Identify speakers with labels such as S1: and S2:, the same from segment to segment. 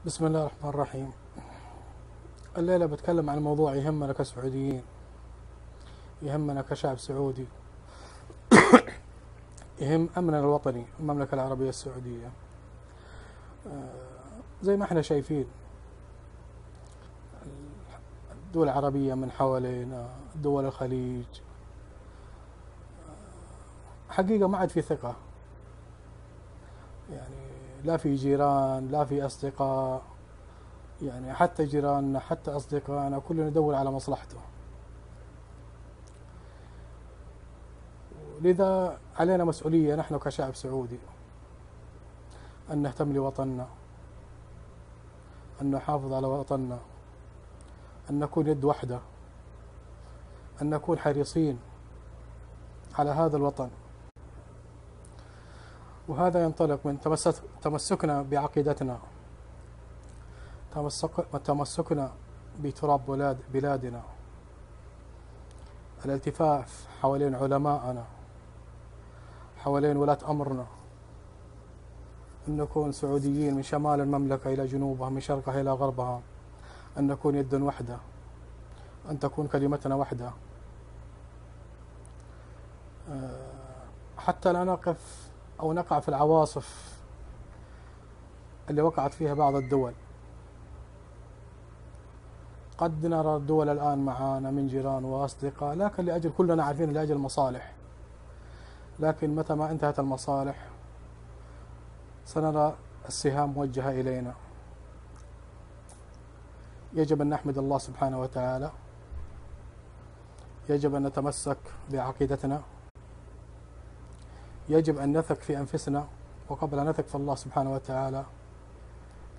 S1: بسم الله الرحمن الرحيم. الليلة بتكلم عن موضوع يهمنا كسعوديين، يهمنا كشعب سعودي، يهم أمننا الوطني المملكة العربية السعودية. زي ما احنا شايفين الدول العربية من حوالينا، دول الخليج، حقيقة ما عاد في ثقة، يعني لا في جيران لا في أصدقاء، يعني حتى جيراننا حتى أصدقائنا كلنا ندور على مصلحته. لذا علينا مسؤولية نحن كشعب سعودي أن نهتم لوطننا، أن نحافظ على وطننا، أن نكون يد واحدة، أن نكون حريصين على هذا الوطن. وهذا ينطلق من تمسكنا بعقيدتنا، تمسكنا بتراب بلادنا، الالتفاف حوالين علماءنا، حوالين ولاة أمرنا، أن نكون سعوديين من شمال المملكة إلى جنوبها، من شرقها إلى غربها، أن نكون يدا واحدة، أن تكون كلمتنا واحدة، حتى لا نقف أو نقع في العواصف اللي وقعت فيها بعض الدول. قد نرى الدول الآن معانا من جيران وأصدقاء، لكن لأجل كلنا عارفين لأجل مصالح، لكن متى ما انتهت المصالح سنرى السهام موجهة إلينا. يجب أن نحمد الله سبحانه وتعالى، يجب أن نتمسك بعقيدتنا، يجب أن نثق في أنفسنا، وقبل أن نثق في الله سبحانه وتعالى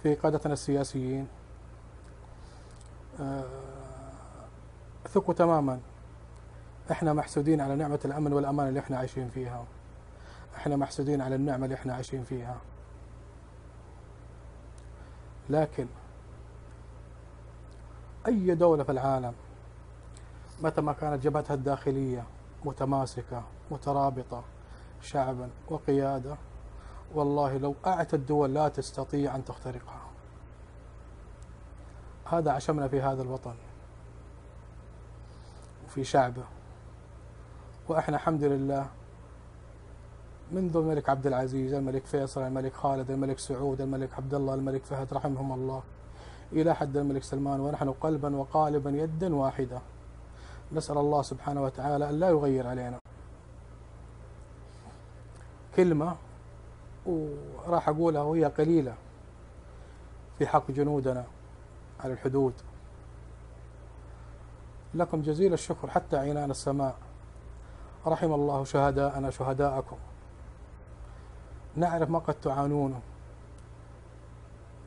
S1: في قادتنا السياسيين. ثقوا تماما، احنا محسودين على نعمة الأمن والأمان اللي احنا عايشين فيها، احنا محسودين على النعمة اللي احنا عايشين فيها. لكن أي دولة في العالم متى ما كانت جبهتها الداخلية متماسكة مترابطة شعبا وقيادة، والله لو أعتى الدول لا تستطيع أن تخترقها. هذا عشمنا في هذا الوطن وفي شعبه، وإحنا الحمد لله منذ الملك عبد العزيز، الملك فيصل، الملك خالد، الملك سعود، الملك عبد الله، الملك فهد رحمهم الله، إلى حد الملك سلمان، ونحن قلبا وقالبا يدا واحدة. نسأل الله سبحانه وتعالى أن لا يغير علينا. كلمة وراح أقولها وهي قليلة في حق جنودنا على الحدود: لكم جزيل الشكر حتى عينان السماء، رحم الله شهداءنا شهداءكم. نعرف ما قد تعانونه،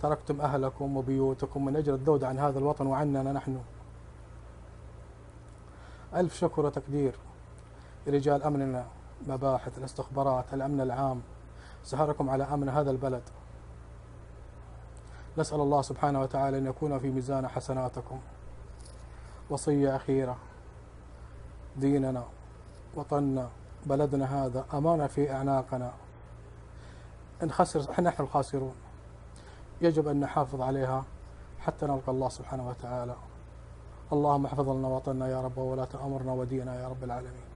S1: تركتم أهلكم وبيوتكم من أجل الذود عن هذا الوطن وعننا نحن. ألف شكر وتقدير لرجال أمننا، مباحث الاستخبارات، الأمن العام، سهركم على أمن هذا البلد. نسأل الله سبحانه وتعالى أن يكون في ميزان حسناتكم. وصية أخيرة: ديننا، وطننا، بلدنا هذا أمانة في أعناقنا، إن خسر نحن الخاسرون. يجب أن نحافظ عليها حتى نلقى الله سبحانه وتعالى. اللهم احفظ لنا وطننا يا رب، وولاة أمرنا ودينا يا رب العالمين.